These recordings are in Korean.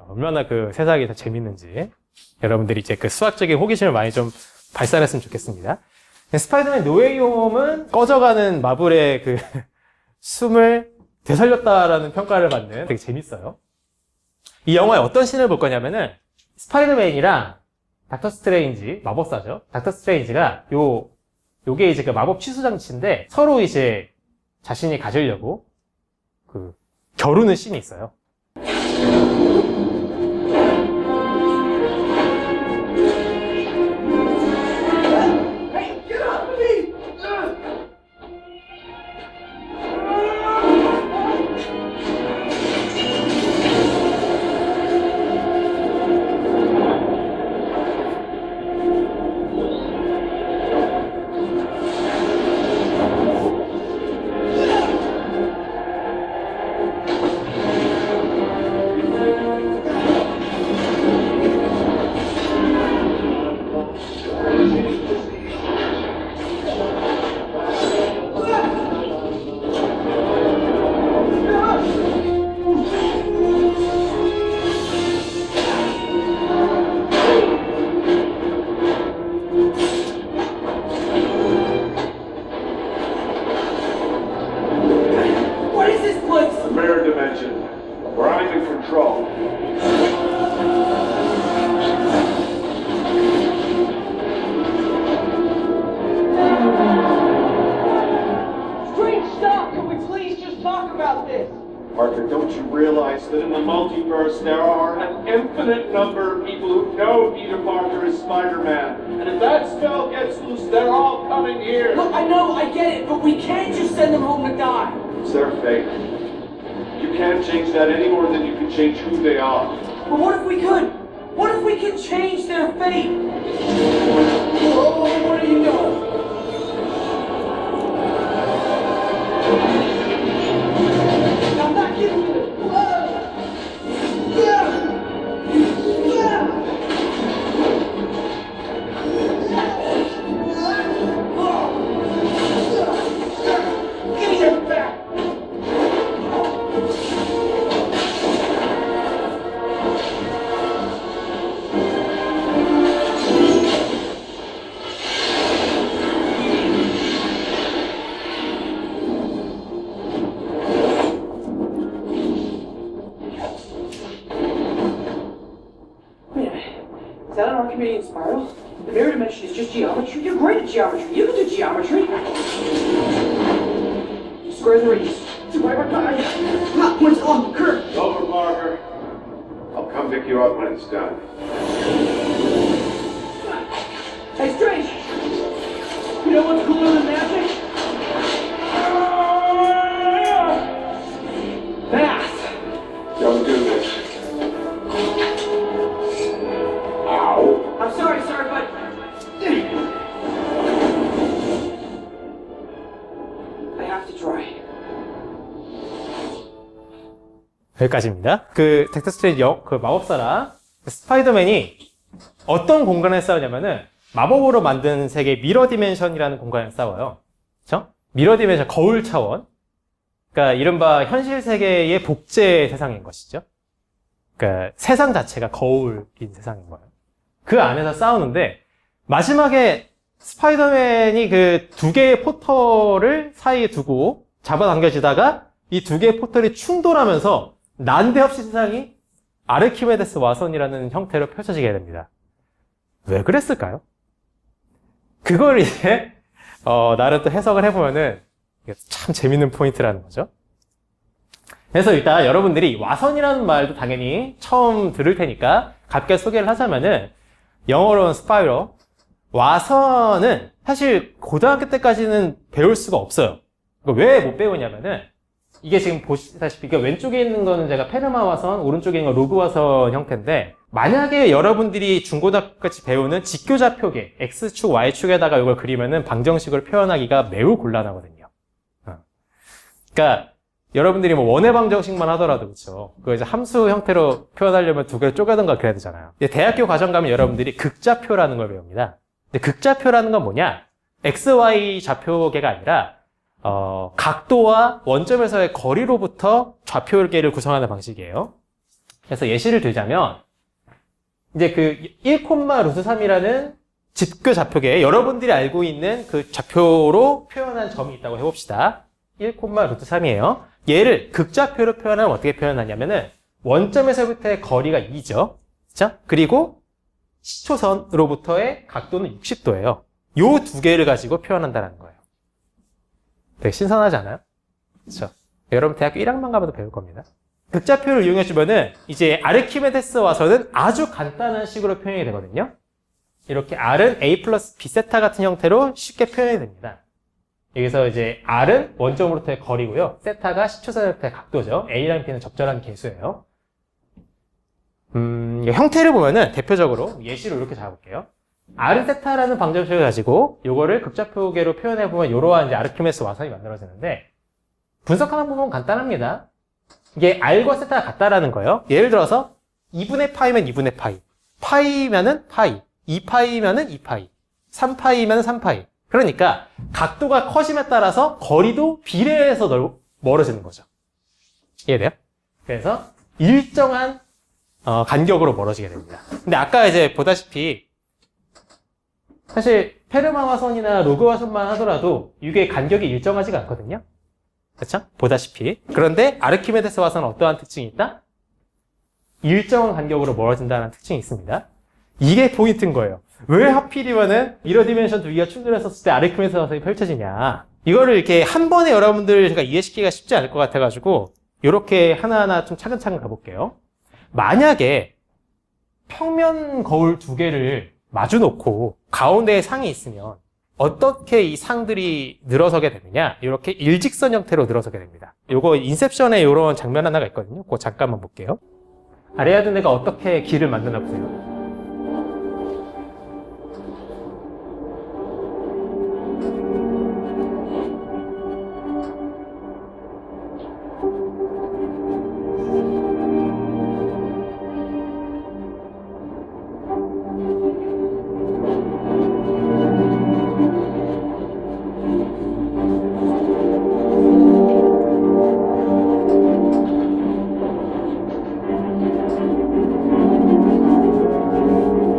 얼마나 그 세상이 더 재밌는지 여러분들이 이제 그 수학적인 호기심을 많이 좀 발산했으면 좋겠습니다. 스파이더맨 노웨이 홈은 꺼져가는 마블의 그 숨을 되살렸다라는 평가를 받는 되게 재밌어요. 이 영화에 어떤 씬을 볼 거냐면은 스파이더맨이랑 닥터 스트레인지, 마법사죠. 닥터 스트레인지가 요게 이제 그 마법 취소 장치인데 서로 이제 자신이 가지려고 그 겨루는 씬이 있어요. We're under control. Strange, stop! Can we please just talk about this? Parker, don't you realize that in the multiverse there are an infinite number of people who know Peter Parker is Spider-Man? And if that spell gets loose, they're all coming here. Look, I know, I get it, but we can't just send them home to die. It's their fate. You can't change that any more than you can change who they are. But what if we could? What if we could change their fate? Oh, what are you doing? I'm not kidding you. Give me that back! Is that an Archimedean spiral? The mirror dimension is just geometry. You're great at geometry. You can do geometry. Square the radius. Divide by pi. Not points on the curve. It's over, Parker. I'll come pick you up when it's done. Hey, Strange! You know what's cooler than magic? Math! Don't do this. Ow. I'm sorry, but... I have to try. 여기까지입니다. 그 닥터 스트레인지 그 마법사랑 스파이더맨이 어떤 공간에 싸우냐면은 마법으로 만든 세계 미러 디멘션이라는 공간에 싸워요. 그쵸? 미러 디멘션, 거울 차원. 그러니까 이른바 현실 세계의 복제 세상인 것이죠. 그러니까 세상 자체가 거울인 세상인 거예요. 그 안에서 싸우는데 마지막에 스파이더맨이 그 두 개의 포털을 사이에 두고 잡아당겨지다가 이 두 개의 포털이 충돌하면서 난데없이 세상이 아르키메데스 와선이라는 형태로 펼쳐지게 됩니다. 왜 그랬을까요? 그걸 이제 나름 또 해석을 해보면은 이게 참 재밌는 포인트라는 거죠. 그래서 일단 여러분들이 와선이라는 말도 당연히 처음 들을 테니까 가볍게 소개를 하자면은 영어로는 스파이럴, 와선은 사실 고등학교 때까지는 배울 수가 없어요. 왜 못 배우냐면은 이게 지금 보시다시피 왼쪽에 있는 거는 제가 페르마 와선, 오른쪽에 있는 건 로그 와선 형태인데 만약에 여러분들이 중고등학교까지 배우는 직교좌표계 X축, Y축에다가 이걸 그리면은 방정식을 표현하기가 매우 곤란하거든요. 그러니까 여러분들이 뭐 원의 방정식만 하더라도 그렇죠. 그거 이제 함수 형태로 표현하려면 두 개를 쪼개든가 그래야 되잖아요. 대학교 과정 가면 여러분들이 극좌표라는 걸 배웁니다. 근데 극좌표라는 건 뭐냐? X, Y 좌표계가 아니라 각도와 원점에서의 거리로부터 좌표계를 구성하는 방식이에요. 그래서 예시를 들자면 이제 그 1,√3이라는 직교 좌표계에 여러분들이 알고 있는 그 좌표로 표현한 점이 있다고 해봅시다. 1,√3이에요. 얘를 극좌표로 표현하면 어떻게 표현하냐면은 원점에서부터의 거리가 2죠. 그렇죠? 그리고 시초선으로부터의 각도는 60도예요. 요 두 개를 가지고 표현한다는 거예요. 되게 신선하지 않아요? 그렇죠? 여러분 대학교 1학년 가봐도 배울 겁니다. 극좌표를 이용해주면은 이제 아르키메데스 와서는 아주 간단한 식으로 표현이 되거든요. 이렇게 R은 A 플러스 B 세타 같은 형태로 쉽게 표현이 됩니다. 여기서 이제 R은 원점으로부터의 거리고요. 세타가 시초선으로부터의 각도죠. A랑 B는 적절한 개수예요. 형태를 보면은 대표적으로 예시로 이렇게 잡아볼게요. R은 세타라는 방정식을 가지고 요거를 극좌표계로 표현해보면 이러한 이제 아르키메데스 와선이 만들어지는데 분석하는 부분은 간단합니다. 이게 R과 세타가 같다라는 거예요. 예를 들어서 2분의 파이면 2분의 파이, 파이면은 파이, 2파이면은 2파이, 3파이면은 3파이. 그러니까 각도가 커짐에 따라서 거리도 비례해서 멀어지는 거죠. 이해돼요? 그래서 일정한 간격으로 멀어지게 됩니다. 근데 아까 이제 보다시피 사실 페르마 화선이나 로그 화선만 하더라도 이게 간격이 일정하지가 않거든요. 그렇죠? 보다시피. 그런데 아르키메데스 화선은 어떠한 특징이 있다? 일정한 간격으로 멀어진다는 특징이 있습니다. 이게 포인트인 거예요. 왜 하필이면은 미러 디멘션 두 개가 충돌했었을 때 아르키메데스 화선이 펼쳐지냐. 이거를 이렇게 한 번에 여러분들 제가 이해시키기가 쉽지 않을 것 같아가지고 이렇게 하나하나 좀 차근차근 가볼게요. 만약에 평면 거울 두 개를 마주 놓고 가운데에 상이 있으면 어떻게 이 상들이 늘어서게 되느냐? 이렇게 일직선 형태로 늘어서게 됩니다. 요거 인셉션에 이런 장면 하나가 있거든요. 그거 잠깐만 볼게요. 아리아드네가 어떻게 길을 만드나 보세요.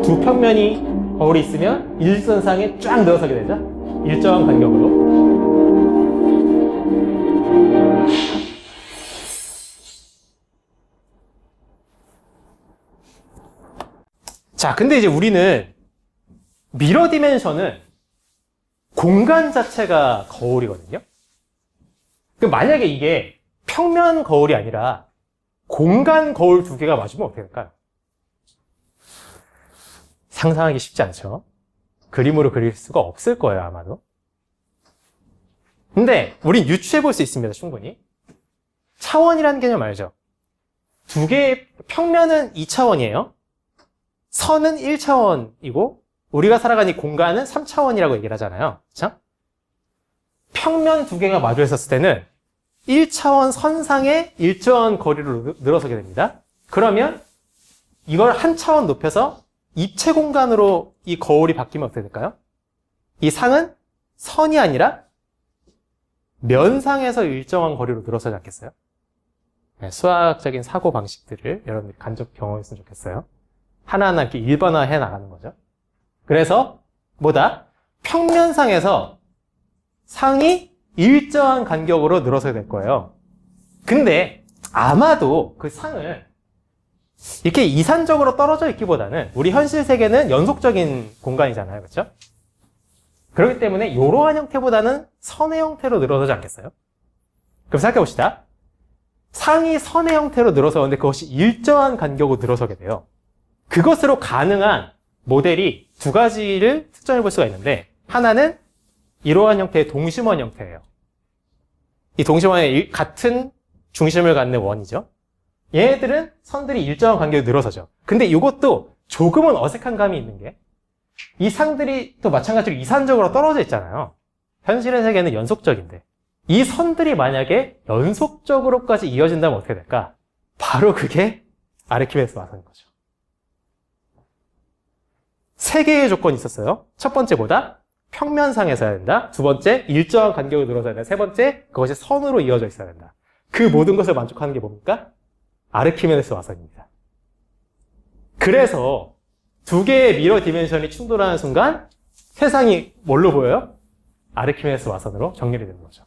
두 평면이 거울이 있으면 일선상에 쫙 늘어서게 되죠. 일정한 간격으로. 자, 근데 이제 우리는 미러 디멘션은 공간 자체가 거울이거든요. 만약에 이게 평면 거울이 아니라 공간 거울 두 개가 맞으면 어떻게 될까요? 상상하기 쉽지 않죠? 그림으로 그릴 수가 없을 거예요, 아마도. 근데 우린 유추해 볼 수 있습니다, 충분히. 차원이라는 개념 알죠? 두 개의 평면은 2차원이에요. 선은 1차원이고 우리가 살아가는 이 공간은 3차원이라고 얘기를 하잖아요. 그렇죠? 평면 두 개가 마주했었을 때는 1차원 선상에 일정한 거리로 늘어서게 됩니다. 그러면 이걸 한 차원 높여서 입체 공간으로 이 거울이 바뀌면 어떻게 될까요? 이 상은 선이 아니라 면상에서 일정한 거리로 늘어서지 않겠어요? 네, 수학적인 사고 방식들을 여러분들이 간접 경험했으면 좋겠어요. 하나하나 이렇게 일반화해 나가는 거죠. 그래서 뭐다? 평면상에서 상이 일정한 간격으로 늘어서게 될 거예요. 근데 아마도 그 상을 이렇게 이산적으로 떨어져 있기보다는 우리 현실 세계는 연속적인 공간이잖아요. 그렇죠? 그렇기 때문에 이러한 형태보다는 선의 형태로 늘어서지 않겠어요? 그럼 생각해 봅시다. 상이 선의 형태로 늘어서는데 그것이 일정한 간격으로 늘어서게 돼요. 그것으로 가능한 모델이 두 가지를 특정해 볼 수가 있는데 하나는 이러한 형태의 동심원 형태예요. 이 동심원의 같은 중심을 갖는 원이죠. 얘네들은 선들이 일정한 간격으로 늘어서죠. 근데 이것도 조금은 어색한 감이 있는 게 이 상들이 또 마찬가지로 이산적으로 떨어져 있잖아요. 현실의 세계는 연속적인데 이 선들이 만약에 연속적으로까지 이어진다면 어떻게 될까? 바로 그게 아르키메데스 와선인 거죠. 세 개의 조건이 있었어요. 첫 번째 뭐다? 평면상에서 해야 된다. 두 번째, 일정한 간격으로 늘어서야 된다. 세 번째, 그것이 선으로 이어져 있어야 된다. 그 모든 것을 만족하는 게 뭡니까? 아르키메데스 와선입니다. 그래서 두 개의 미러 디멘션이 충돌하는 순간 세상이 뭘로 보여요? 아르키메데스 와선으로 정렬이 되는 거죠.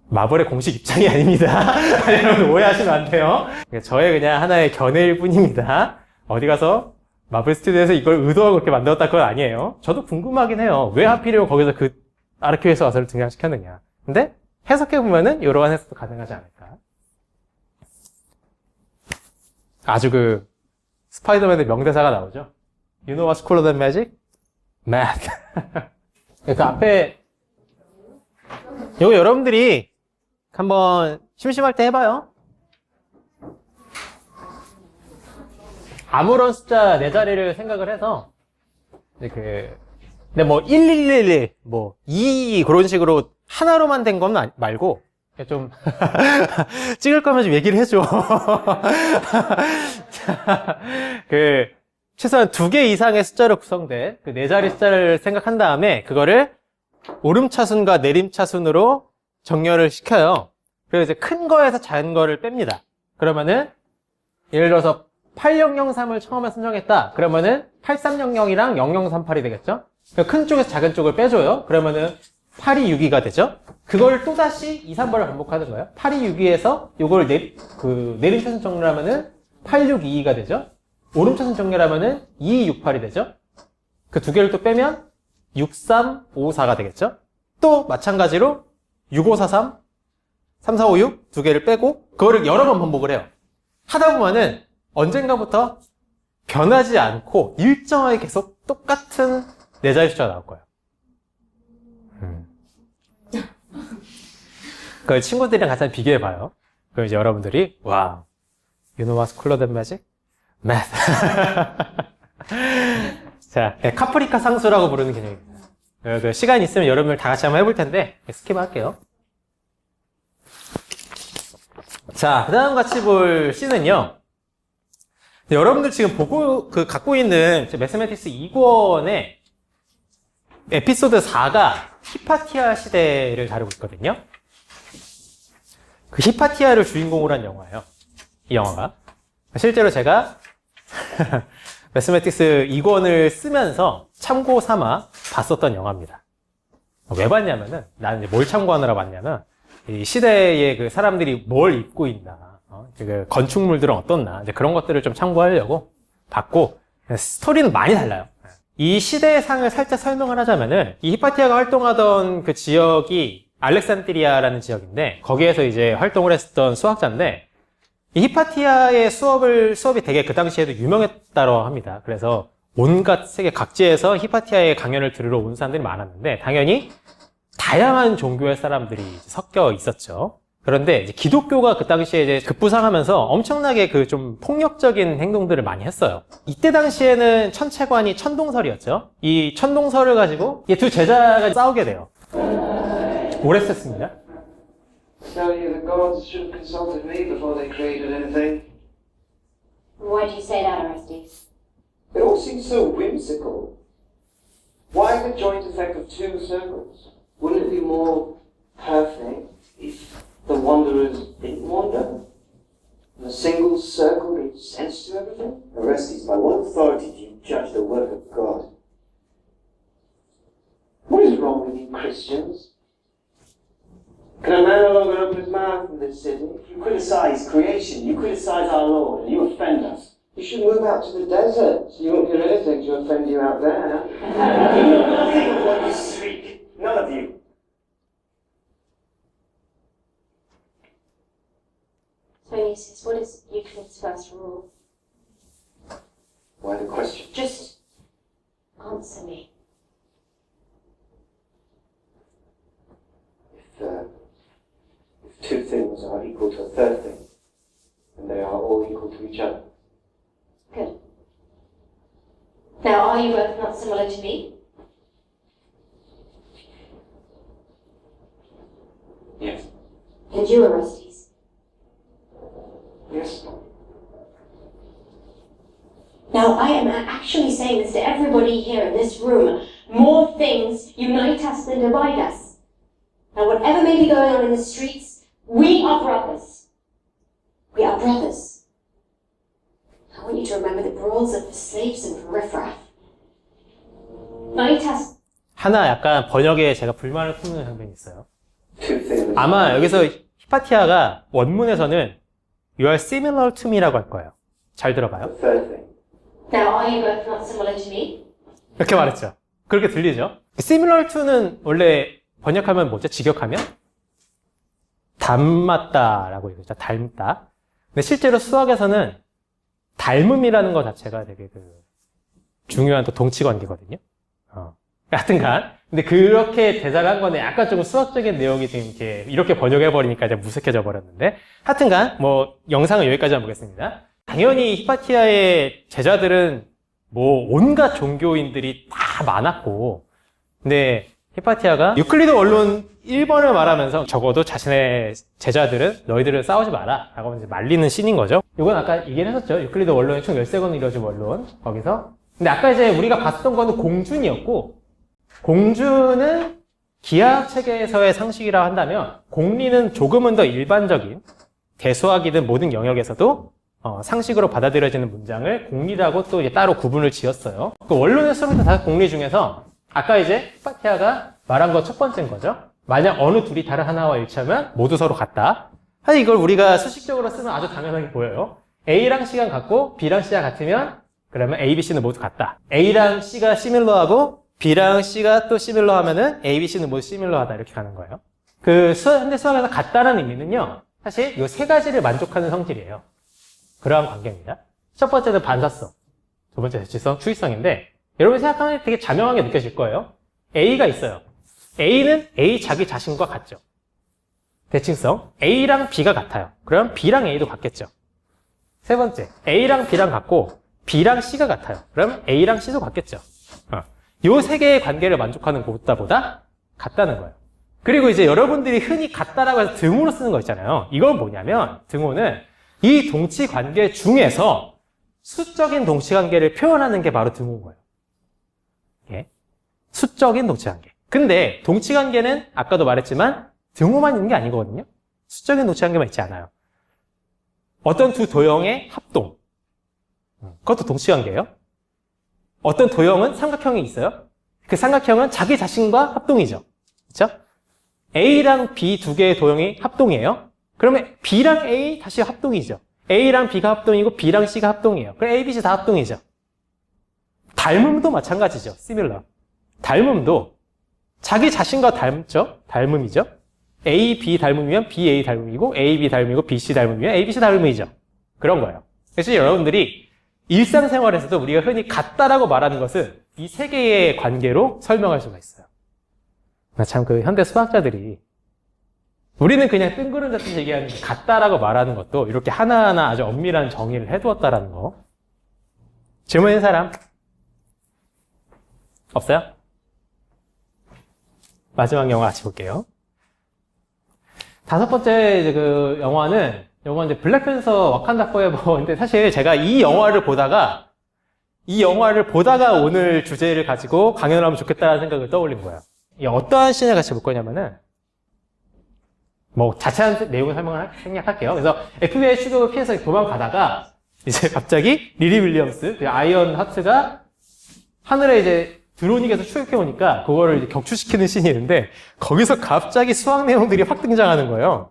마블의 공식 입장이 아닙니다. 여러분 오해하시면 안 돼요. 저의 그냥 하나의 견해일 뿐입니다. 어디 가서 마블 스튜디오에서 이걸 의도하고 그렇게 만들었다 그건 아니에요. 저도 궁금하긴 해요. 왜 하필이면 거기서 그 아르키메데스 와선을 등장시켰느냐. 근데 해석해보면은 이러한 해석도 가능하지 않을까. 아주 그 스파이더맨의 명대사가 나오죠. You know what's cooler than magic? Math. 그 앞에 이거 여러분들이 한번 심심할 때 해봐요. 아무런 숫자 네 자리를 생각을 해서 근데 뭐 1111, 뭐 2 그런 식으로 하나로만 된 건 말고 좀 찍을 거면 좀 얘기를 해줘. 최소한 2개 이상의 숫자로 구성된 그 네 자리 숫자를 생각한 다음에 그거를 오름차순과 내림차순으로 정렬을 시켜요. 그리고 이제 큰 거에서 작은 거를 뺍니다. 그러면은 예를 들어서 8003을 처음에 선정했다. 그러면은 8300이랑 0038이 되겠죠? 큰 쪽에서 작은 쪽을 빼줘요. 그러면은 8262가 되죠? 그걸 또다시 2, 3번을 반복하는 거예요. 8262에서 이걸 내림차순 정렬하면은 8622가 되죠? 오름차순 정렬하면은 2268이 되죠? 그 두 개를 또 빼면 6354가 되겠죠? 또 마찬가지로 6543, 3456 두 개를 빼고 그거를 여러 번 반복을 해요. 하다 보면은 언젠가부터 변하지 않고 일정하게 계속 똑같은 네 자리 숫자가 나올 거예요. 그걸 친구들이랑 같이 한번 비교해봐요. 그럼 이제 여러분들이 와, you know what's cooler than magic? Math. 자, 카프리카 상수라고 부르는 개념입니다. 그 시간 있으면 여러분들 다 같이 한번 해볼 텐데 스킵할게요. 자, 그 다음 같이 볼 C는요. 여러분들 지금 갖고 있는 매스매틱스 2권의 에피소드 4가 히파티아 시대를 다루고 있거든요. 그 히파티아를 주인공으로 한 영화예요. 이 영화가. 실제로 제가 매스매틱스 2권을 쓰면서 참고 삼아 봤었던 영화입니다. 왜 봤냐면은, 나는 뭘 참고하느라 봤냐면, 이 시대에 그 사람들이 뭘 입고 있나, 그 건축물들은 어떻나, 이제 그런 것들을 좀 참고하려고 봤고, 스토리는 많이 달라요. 이 시대의 상을 살짝 설명을 하자면은, 이 히파티아가 활동하던 그 지역이 알렉산드리아라는 지역인데, 거기에서 이제 활동을 했었던 수학자인데, 이 히파티아의 수업이 되게 그 당시에도 유명했다고 합니다. 그래서 온갖 세계 각지에서 히파티아의 강연을 들으러 온 사람들이 많았는데, 당연히 다양한 종교의 사람들이 섞여 있었죠. 그런데 이제 기독교가 그 당시에 이제 급부상하면서 엄청나게 그 좀 폭력적인 행동들을 많이 했어요. 이때 당시에는 천체관이 천동설이었죠. 이 천동설을 가지고 이 두 제자가 싸우게 돼요. 오래 썼습니다. Tell you the gods should have consulted me before they created anything. Why do you say that, Orestes? It all seems so whimsical. Why the joint effect of two circles? Wouldn't it be more perfect if the wanderers didn't wander? And a single circle made sense to everything? Orestes, by what authority do you judge the work of God? What is wrong with you Christians? Can a man no longer open his mouth in this city? You criticize creation, you criticize our Lord, and you offend us. You should move out to the desert so you won't hear anything to offend you out there. You know nothing of what you speak. None of you. Dionysius, what is Euclid's first rule? Why the question? Just answer me. If two things are equal to a third thing, then they are all equal to each other. Good. Now, are you both not similar to me? Yes. And you, Orestes? Yes. Now, I am actually saying this to everybody here in this room. More things unite us than divide us. Now, whatever may be going on in the streets, we are brothers. We are brothers. I want you to remember the brawls of slaves and riffraff. Night has 하나 약간 번역에 제가 불만을 품는 장면이 있어요. Two things. 아마 여기서 히파티아가 원문에서는 You are similar to me라고 할 거예요. 잘 들어봐요. The third thing. now are you both not similar to me? 이렇게 말했죠. 그렇게 들리죠? similar to는 원래 번역하면 뭐죠? 직역하면? 닮았다라고 얘기하죠. 닮다. 근데 실제로 수학에서는 닮음이라는 것 자체가 되게 중요한 또 동치 관계거든요. 하여튼간. 근데 그렇게 대사를 한 거는 약간 조금 수학적인 내용이 지금 이렇게 번역해버리니까 이제 무색해져 버렸는데. 하여튼간, 영상은 여기까지만 보겠습니다. 당연히 히파티아의 제자들은 온갖 종교인들이 다 많았고, 근데 히파티아가 유클리드 원론 1번을 말하면서 적어도 자신의 제자들은 너희들은 싸우지 마라 라고 이제 말리는 씬인 거죠. 이건 아까 얘기를 했었죠. 유클리드 원론이 총 13권을 이루어진 원론 거기서. 근데 아까 이제 우리가 봤었던 거는 공준이었고, 공준은 기하학 체계에서의 상식이라 한다면 공리는 조금은 더 일반적인 대수학이든 모든 영역에서도 상식으로 받아들여지는 문장을 공리라고 또 이제 따로 구분을 지었어요. 그 원론의 수로부터 다 공리 중에서 아까 이제 히파티아가 말한 거 첫 번째인 거죠. 만약 어느 둘이 다른 하나와 일치하면 모두 서로 같다. 사실 이걸 우리가 수식적으로 쓰면 아주 당연하게 보여요. A랑 C가 같고 B랑 C가 같으면 그러면 A, B, C는 모두 같다. A랑 C가 시밀러하고 B랑 C가 또 시밀러 하면은 A, B, C는 모두 시밀러하다 이렇게 가는 거예요. 현대 수학에서 같다는 의미는요. 사실 이 세 가지를 만족하는 성질이에요. 그러한 관계입니다. 첫 번째는 반사성, 두 번째 대치성, 추이성인데 여러분이 생각하면 되게 자명하게 느껴질 거예요. A가 있어요. A는 A 자기 자신과 같죠. 대칭성. A랑 B가 같아요. 그럼 B랑 A도 같겠죠. 세 번째, A랑 B랑 같고 B랑 C가 같아요. 그럼 A랑 C도 같겠죠. 요 세 개의 관계를 만족하는 것보다 같다는 거예요. 그리고 이제 여러분들이 흔히 같다라고 해서 등호로 쓰는 거 있잖아요. 이건 뭐냐면 등호는 이 동치 관계 중에서 수적인 동치 관계를 표현하는 게 바로 등호인 거예요. 예? 수적인 동치 관계. 근데 동치 관계는 아까도 말했지만 등호만 있는 게 아니거든요. 수적인 동치 관계만 있지 않아요. 어떤 두 도형의 합동. 그것도 동치 관계예요. 어떤 도형은 삼각형이 있어요. 그 삼각형은 자기 자신과 합동이죠. 그렇죠? A랑 B 두 개의 도형이 합동이에요. 그러면 B랑 A 다시 합동이죠. A랑 B가 합동이고 B랑 C가 합동이에요. 그럼 A, B, C 다 합동이죠. 닮음도 마찬가지죠. similar. 닮음도 자기 자신과 닮죠. 닮음이죠. A, B 닮음이면 B, A 닮음이고 A, B 닮음이고 B, C 닮음이면 A, B, C 닮음이죠. 그런 거예요. 그래서 여러분들이 일상생활에서도 우리가 흔히 같다라고 말하는 것은 이 세 개의 관계로 설명할 수가 있어요. 참 현대 수학자들이 우리는 그냥 뜬구름 잡듯이 얘기하는 같다라고 말하는 것도 이렇게 하나하나 아주 엄밀한 정의를 해두었다라는 거. 질문 있는 사람? 없어요? 마지막 영화 같이 볼게요. 다섯 번째 영화는 요거 이제 블랙팬서 와칸다 포에버인데 사실 제가 이 영화를 보다가 오늘 주제를 가지고 강연을 하면 좋겠다는 생각을 떠올린 거예요. 어떠한 씬을 같이 볼 거냐면은 자세한 내용을 생략할게요. 그래서 FBI 추격을 피해서 도망가다가 이제 갑자기 리리 윌리엄스, 아이언 하트가 하늘에 이제 드론이 계속 추격해 오니까 그거를 이제 격추시키는 씬이 있는데 거기서 갑자기 수학 내용들이 확 등장하는 거예요.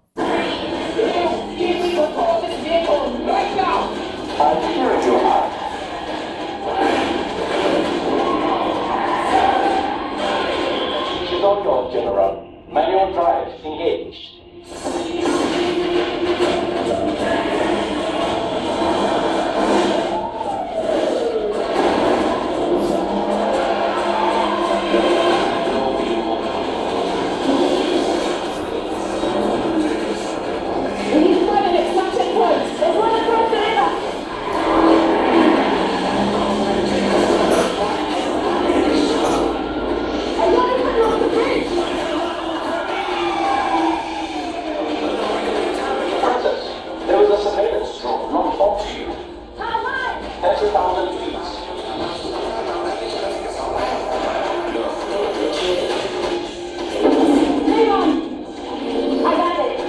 She's on yours, General. Manual drive engaged. We need 5 minutes, some checkpoints. There's one across the river. I got it across the bridge. Princess, there was a surveillance drone launched onto you. How high? 30,000 feet. Hang on. I got it.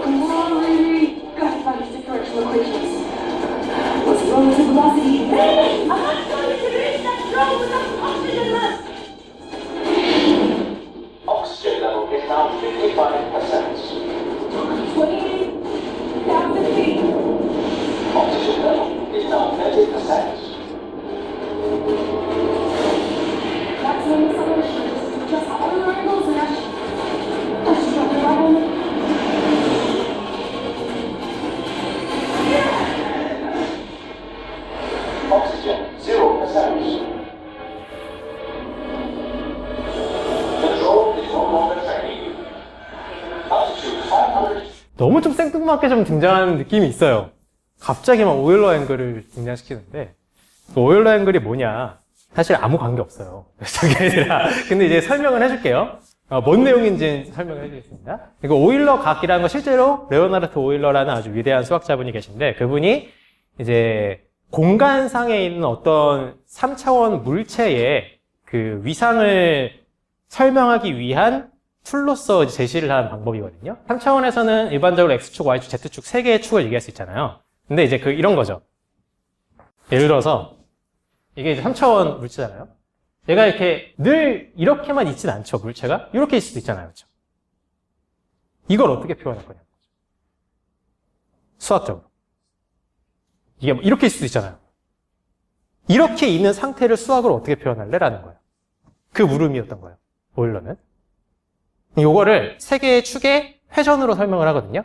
Come on, Rudy. 뜬금없게 좀 등장하는 느낌이 있어요. 갑자기 막 오일러 앵글을 등장시키는데, 그 오일러 앵글이 뭐냐? 사실 아무 관계 없어요. 저게 아니라. 근데 이제 설명을 해줄게요. 뭔 내용인지 설명을 해드리겠습니다. 이거 오일러 각이라는 거 실제로 레오나르트 오일러라는 아주 위대한 수학자분이 계신데, 그분이 이제 공간상에 있는 어떤 3차원 물체의 그 위상을 설명하기 위한 툴로서 제시를 하는 방법이거든요. 3차원에서는 일반적으로 X축, Y축, Z축 3개의 축을 얘기할 수 있잖아요. 근데 이제 이런 거죠. 예를 들어서 이게 이제 3차원 물체잖아요. 얘가 이렇게 늘 이렇게만 있진 않죠, 물체가. 이렇게 있을 수도 있잖아요. 그렇죠? 이걸 어떻게 표현할 거냐. 수학적으로. 이게 이렇게 있을 수도 있잖아요. 이렇게 있는 상태를 수학으로 어떻게 표현할래? 라는 거예요. 그 물음이었던 거예요. 오일러는. 요거를 3개의 축의 회전으로 설명을 하거든요.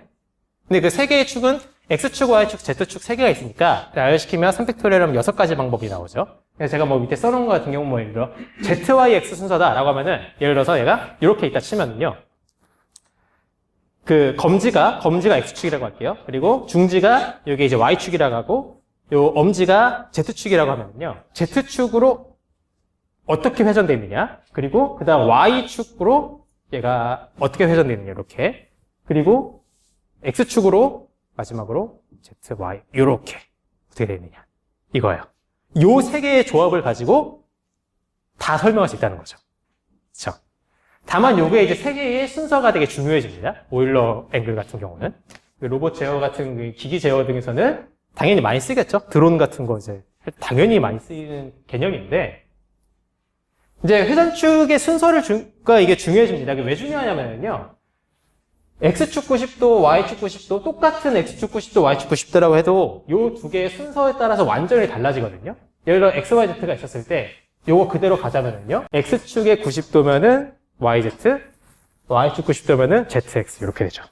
근데 그 3개의 축은 X축, Y축, Z축 3개가 있으니까 나열시키면 3팩토리얼 하면 6가지 방법이 나오죠. 그래서 제가 뭐 밑에 써놓은 거 같은 경우 뭐 예를 들어 Z, Y, X 순서다 라고 하면은 예를 들어서 얘가 이렇게 있다 치면은요. 그 검지가 X축이라고 할게요. 그리고 중지가 여기 이제 Y축이라고 하고 요 엄지가 Z축이라고 하면은요. Z축으로 어떻게 회전되느냐. 그리고 그 다음 Y축으로 얘가 어떻게 회전되느냐 이렇게. 그리고 X축으로 마지막으로 Z, Y 이렇게 어떻게 되느냐 이거예요. 요 3개의 조합을 가지고 다 설명할 수 있다는 거죠. 그렇죠? 다만 요게 이제 3개의 순서가 되게 중요해집니다. 오일러 앵글 같은 경우는 로봇 제어 같은 그 기기 제어 등에서는 당연히 많이 쓰겠죠. 드론 같은 거 이제 당연히 많이 쓰이는 개념인데 이제 회전축의 순서가 이게 중요해집니다. 이게 왜 중요하냐면요. X축 90도, Y축 90도, 똑같은 X축 90도, Y축 90도라고 해도 요 두 개의 순서에 따라서 완전히 달라지거든요. 예를 들어 X, Y, Z가 있었을 때 요거 그대로 가자면은요. X축의 90도면은 YZ, Y축 90도면은 ZX 이렇게 되죠.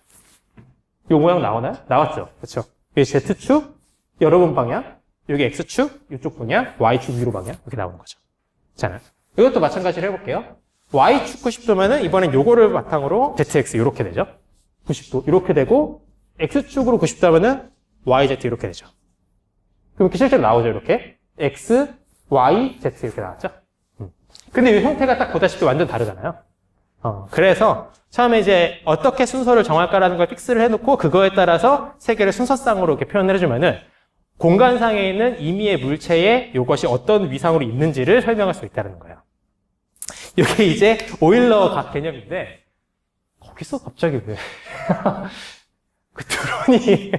요 모양 나오나요? 나왔죠. 그렇죠? 여기 Z축, 여러분 방향, 여기 X축, 이쪽 방향, Y축 위로 방향 이렇게 나오는 거죠. 잖아요. 이것도 마찬가지로 해볼게요. Y축 90도면은 이번엔 요거를 바탕으로 ZX 이렇게 되죠. 90도 이렇게 되고 X축으로 90도 하면은 YZ 이렇게 되죠. 그럼 이렇게 실제로 나오죠. 이렇게 X, Y, Z 이렇게 나왔죠. 근데 이 형태가 딱 보다시피 완전 다르잖아요. 그래서 처음에 이제 어떻게 순서를 정할까라는 걸 픽스를 해놓고 그거에 따라서 세 개를 순서상으로 이렇게 표현을 해주면은 공간상에 있는 임의의 물체에 이것이 어떤 위상으로 있는지를 설명할 수 있다는 거예요. 이게 이제 오일러 각 개념인데 거기서 갑자기 왜 그 드론이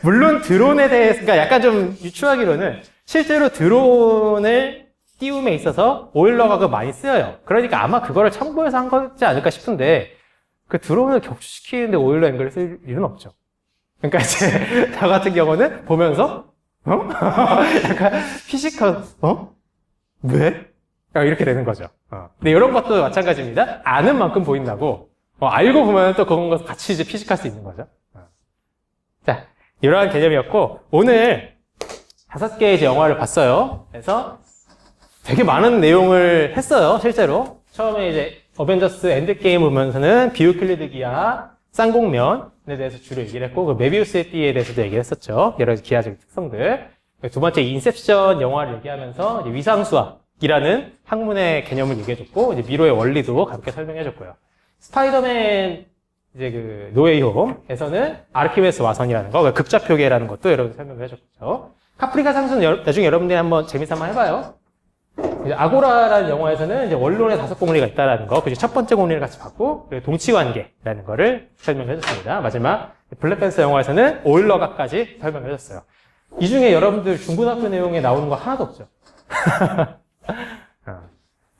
물론 드론에 대해서 그러니까 약간 좀 유추하기로는 실제로 드론을 띄움에 있어서 오일러 각을 많이 쓰여요. 그러니까 아마 그거를 참고해서 한 거지 않을까 싶은데 그 드론을 격추시키는데 오일러 앵글을 쓸 일은 없죠. 그러니까 이제 나 같은 경우는 보면서 약간 피식한 왜? 이렇게 되는 거죠. 근데 이런 것도 마찬가지입니다. 아는 만큼 보인다고 알고 보면 또 그런 거 같이 이제 피식할 수 있는 거죠. 자, 이러한 개념이었고 오늘 5개의 이제 영화를 봤어요. 그래서 되게 많은 내용을 했어요. 실제로 처음에 이제 어벤져스 엔드게임 보면서는 비유클리드 기하, 쌍곡면에 대해서 주로 얘기를 했고 그 메비우스의 띠에 대해서도 얘기를 했었죠. 여러 가지 기하적 특성들. 두 번째 인셉션 영화를 얘기하면서 이제 위상수학이라는 학문의 개념을 얘기해줬고 이제 미로의 원리도 함께 설명해줬고요. 스파이더맨 이제 그 노웨이 홈에서는 아르키메스 와선이라는 거, 급좌표계라는 것도 여러분 설명을 해줬죠. 카프리카 상수는 나중에 여러분들이 한번 재미삼아 해봐요. 이제 아고라라는 영화에서는 이제 원론의 5공리가 있다라는 거, 그리고 첫 번째 공리를 같이 봤고, 그리고 동치관계라는 거를 설명해줬습니다. 마지막 블랙팬서 영화에서는 오일러각까지 설명해줬어요. 이 중에 여러분들 중고등학교 내용에 나오는 거 하나도 없죠.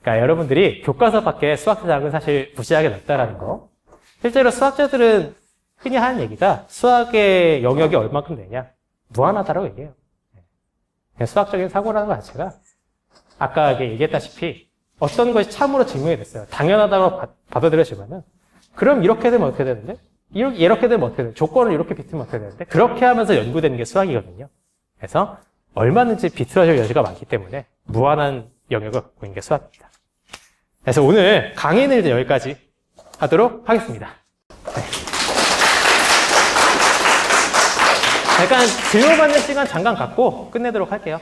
그러니까 여러분들이 교과서 밖에 수학 대상은 사실 무시하게 넓다라는 거. 실제로 수학자들은 흔히 하는 얘기가 수학의 영역이 얼마큼 되냐? 무한하다라고 얘기해요. 그냥 수학적인 사고라는 것 자체가 아까 얘기했다시피 어떤 것이 참으로 증명이 됐어요. 당연하다고 받아들여지면은 그럼 이렇게 되면 어떻게 되는데? 이렇게 되면 어떻게 되는데? 조건을 이렇게 비틀면 어떻게 되는데? 그렇게 하면서 연구되는 게 수학이거든요. 그래서 얼마든지 비틀어질 여지가 많기 때문에 무한한 영역을 갖고 있는 게 수학입니다. 그래서 오늘 강의는 이제 여기까지 하도록 하겠습니다. 네. 잠깐 질문 받는 시간 잠깐 갖고 끝내도록 할게요.